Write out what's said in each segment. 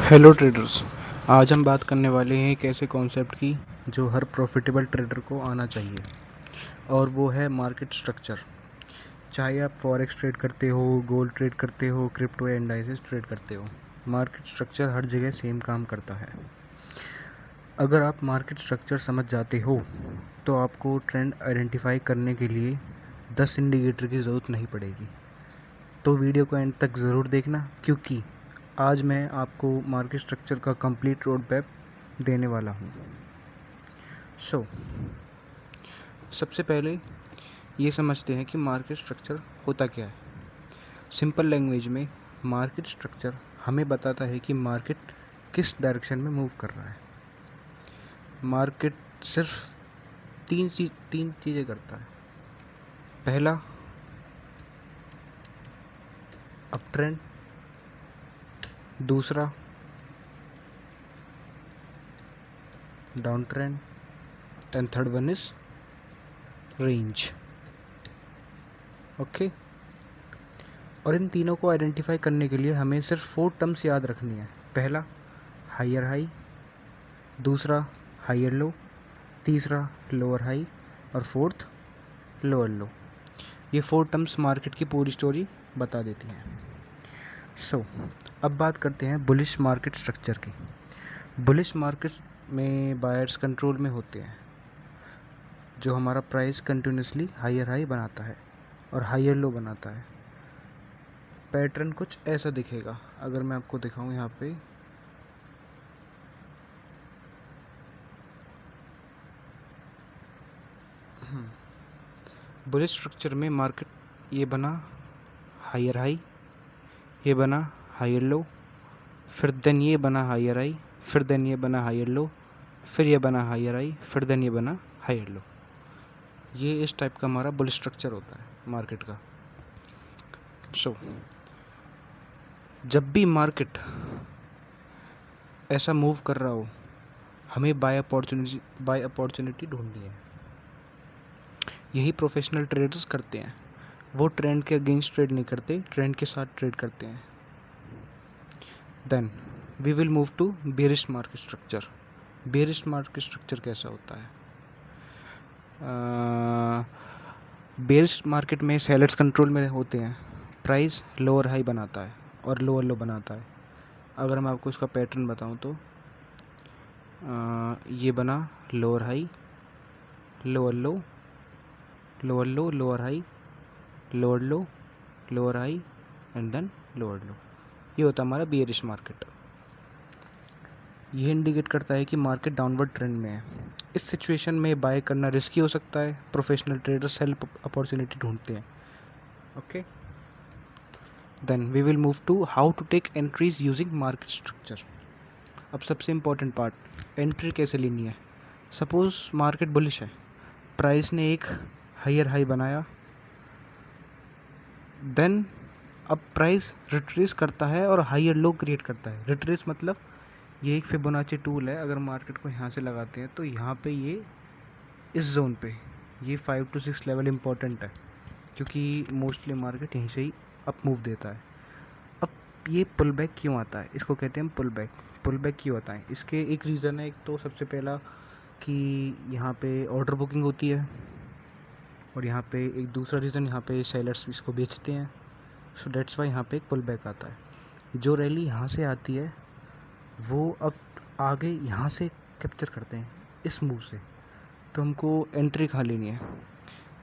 Hello traders. आज हम बात करने वाले हैं एक ऐसे कॉन्सेप्ट की जो हर प्रॉफिटेबल ट्रेडर को आना चाहिए, और वो है मार्केट स्ट्रक्चर। चाहे आप फॉरेक्स ट्रेड करते हो, गोल्ड ट्रेड करते हो, क्रिप्टो या इंडाइसेस ट्रेड करते हो, मार्केट स्ट्रक्चर हर जगह सेम काम करता है। अगर आप मार्केट स्ट्रक्चर समझ जाते हो तो आपको ट्रेंड आइडेंटिफाई करने के लिए 10 इंडिकेटर की ज़रूरत नहीं पड़ेगी। तो वीडियो को एंड तक ज़रूर देखना, क्योंकि आज मैं आपको मार्केट स्ट्रक्चर का कंप्लीट रोड मैप देने वाला हूँ। सबसे पहले ये समझते हैं कि मार्केट स्ट्रक्चर होता क्या है। सिंपल लैंग्वेज में मार्केट स्ट्रक्चर हमें बताता है कि मार्केट किस डायरेक्शन में मूव कर रहा है। मार्केट सिर्फ तीन चीज़ें करता है। पहला, अप ट्रेंड। दूसरा, down trend. And third one is range. Okay. और इन तीनों को आइडेंटिफाई करने के लिए हमें सिर्फ 4 टर्म्स याद रखनी है। पहला, हायर हाई। दूसरा, हायर लो। तीसरा, लोअर हाई। और फोर्थ, लोअर लो। ये 4 टर्म्स मार्केट की पूरी स्टोरी बता देती हैं। अब बात करते हैं बुलिश मार्केट स्ट्रक्चर की। बुलिश मार्केट में बायर्स कंट्रोल में होते हैं, जो हमारा प्राइस कंटिन्यूसली हायर हाई बनाता है और हायर लो बनाता है। पैटर्न कुछ ऐसा दिखेगा। अगर मैं आपको दिखाऊं यहाँ पे, बुलिश स्ट्रक्चर में मार्केट ये बना हायर हाई, ये बना हायर लो, फिर देन ये बना हायर हाई, फिर देन ये बना हायर लो, फिर ये बना हायर हाई, फिर देन ये बना हायर लो। ये इस टाइप का हमारा बुलिश स्ट्रक्चर होता है मार्केट का। जब भी मार्केट ऐसा मूव कर रहा हो, हमें बाय अपॉर्चुनिटी ढूंढनी है। यही प्रोफेशनल ट्रेडर्स करते हैं। वो ट्रेंड के अगेंस्ट ट्रेड नहीं करते, ट्रेंड के साथ ट्रेड करते हैं। Then we will move to bearish market structure. Bearish market structure कैसा होता है? बेयरिश मार्केट में सेलर्स कंट्रोल में होते हैं। प्राइस लोअर हाई बनाता है और लोअर लो बनाता है। अगर मैं आपको इसका पैटर्न बताऊं तो ये बना lower high, lower low, lower low, lower high, lower low, lower high and then lower low. ये होता है हमारा बेयरिश मार्केट। यह इंडिकेट करता है कि मार्केट डाउनवर्ड ट्रेंड में है। इस सिचुएशन में बाय करना रिस्की हो सकता है। प्रोफेशनल ट्रेडर सेल अपॉर्चुनिटी ढूंढते हैं। Okay, then we will move to how to take entries using market structure. अब सबसे इम्पॉर्टेंट पार्ट, एंट्री कैसे लेनी है। सपोज मार्केट बुलिश है, प्राइस ने एक हायर हाई बनाया, देन अब प्राइस रिट्रेस करता है और हायर लो क्रिएट करता है। रिट्रेस मतलब ये एक फिबोनाची टूल है। अगर मार्केट को यहाँ से लगाते हैं तो यहाँ पे ये इस जोन पे ये 5 to 6 लेवल इम्पॉर्टेंट है, क्योंकि मोस्टली मार्केट यहीं से ही अप मूव देता है। अब ये पुल बैक क्यों आता है, इसको कहते हैं पुल बैक। पुल बैक क्यों आता है, इसके एक रीज़न है। एक तो सबसे पहला कि यहाँ पे ऑर्डर बुकिंग होती है, और यहाँ पे एक दूसरा रीज़न, यहाँ पे सेलर्स इसको बेचते हैं। सो डेट्स वाई यहाँ पे एक पुल बैक आता है। जो रैली यहाँ से आती है वो अब आगे यहाँ से कैप्चर करते हैं इस मूव से। तो हमको एंट्री कहाँ लेनी है?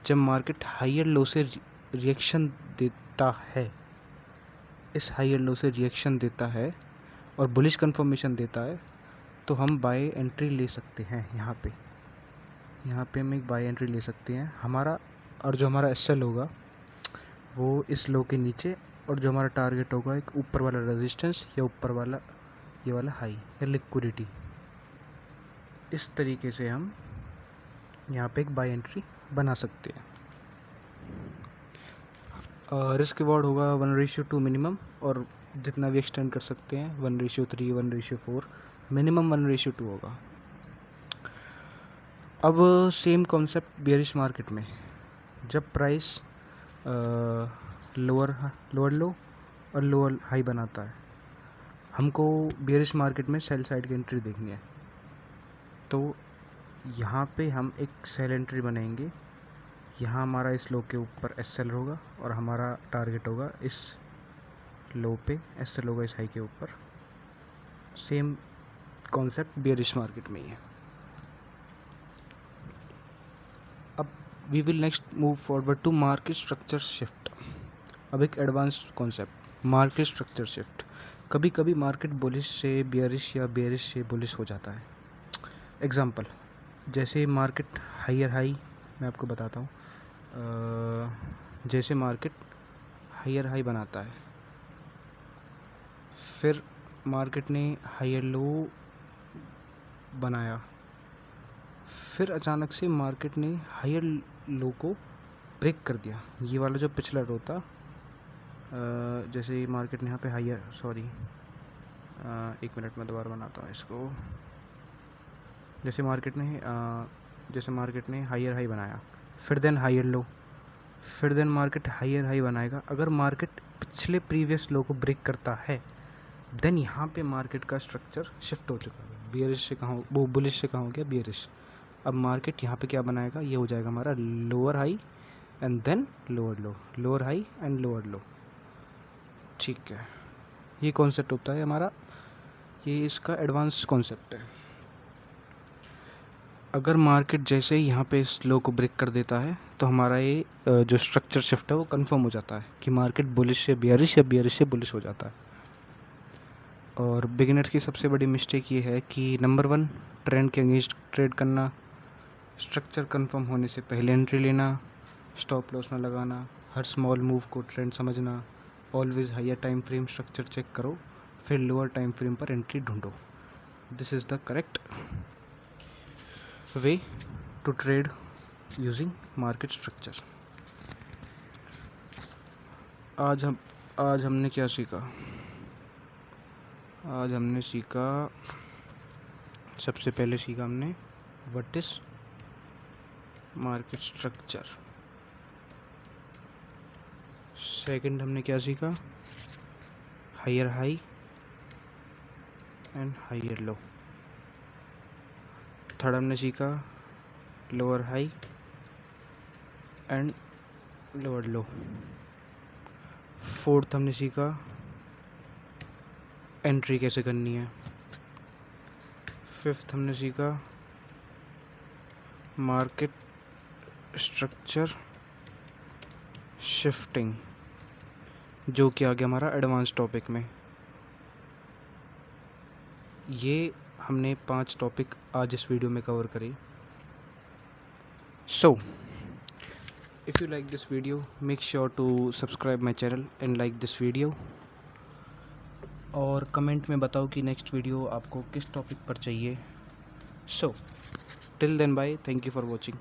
जब मार्केट हायर लो से रिएक्शन देता है, इस हायर लो से रिएक्शन देता है और बुलिश कंफर्मेशन देता है, तो हम बाय एंट्री ले सकते हैं। यहाँ पे हम एक बाय एंट्री ले सकते हैं हमारा, और जो हमारा एसएल होगा वो इस लो के नीचे, और जो हमारा टारगेट होगा एक ऊपर वाला रेजिस्टेंस या ऊपर वाला ये वाला हाई या लिक्विडिटी। इस तरीके से हम यहाँ पे एक बाय एंट्री बना सकते हैं। रिस्क रिवॉर्ड होगा 1:2 मिनिमम, और जितना भी एक्सटेंड कर सकते हैं 1:3, 1:4, मिनिमम 1:2 होगा। अब सेम कॉन्सेप्ट बेयरिश मार्केट में, जब प्राइस लोअर लो और लोअर हाई बनाता है, हमको बेयरिश मार्केट में सेल साइड की एंट्री देखनी है, तो यहाँ पे हम एक सेल एंट्री बनाएंगे। यहाँ हमारा इस लो के ऊपर एस सेल होगा और हमारा टारगेट होगा इस लो पे, एस सेल होगा इस हाई के ऊपर। सेम कॉन्सेप्ट बेयरिश मार्केट में ही है। अब we will next move forward to market structure shift. अब एक advance concept, market structure shift. कभी कभी मार्केट बुलिश से बेयरिश या बेयरिश से बुलिश हो जाता है। एग्जांपल, जैसे मार्केट हायर हाई, मैं आपको बताता हूँ। जैसे मार्केट हायर हाई बनाता है, फिर मार्केट ने हायर लो बनाया, फिर अचानक से मार्केट ने हायर लो को ब्रेक कर दिया। ये वाला जो पिछला लो था, जैसे मार्केट ने यहाँ पे हायर, सॉरी एक मिनट में दोबारा बनाता हूँ इसको। जैसे मार्केट ने हायर हाई बनाया, फिर देन हायर लो, फिर देन मार्केट हायर हाई बनाएगा। अगर मार्केट पिछले प्रीवियस लो को ब्रेक करता है, देन यहाँ पे मार्केट का स्ट्रक्चर शिफ्ट हो चुका है। बेयरिश से कहाँ, वो बुलिश से कहाँ हो गया, बेयरिश। अब मार्केट यहाँ पे क्या बनाएगा, ये हो जाएगा हमारा lower high and then lower low, lower high and lower low. ठीक है, ये कॉन्सेप्ट होता है हमारा, ये इसका एडवांस कॉन्सेप्ट है। अगर मार्केट जैसे ही यहाँ पे इस लो को ब्रेक कर देता है, तो हमारा ये जो स्ट्रक्चर शिफ्ट है वो कंफर्म हो जाता है कि मार्केट बुलिश से बेयरिश या बेयरिश से बुलिश हो जाता है। और बिगिनर्स की सबसे बड़ी मिस्टेक ये है कि नंबर 1, ट्रेंड के अगेंस्ट ट्रेड करना, स्ट्रक्चर कंफर्म होने से पहले एंट्री लेना, स्टॉप लॉस ना लगाना, हर स्मॉल मूव को ट्रेंड समझना, always higher time frame structure check करो, फिर लोअर टाइम फ्रेम पर एंट्री ढूंढो। This is the correct way to trade using market structure. आज हमने क्या सीखा? आज हमने सीखा, सबसे पहले सीखा हमने what is market structure. Second हमने क्या सीखा? Higher high and higher low. Third हमने सीखा lower high and lower low. Fourth हमने सीखा एंट्री कैसे करनी है। फिफ्थ हमने सीखा मार्केट स्ट्रक्चर शिफ्टिंग, जो कि आ गया हमारा एडवांस टॉपिक में। ये हमने 5 टॉपिक आज इस वीडियो में कवर करी। So if you like this video, make sure to subscribe my channel and like this video. और कमेंट में बताओ कि नेक्स्ट वीडियो आपको किस टॉपिक पर चाहिए। So till then bye, thank you for watching.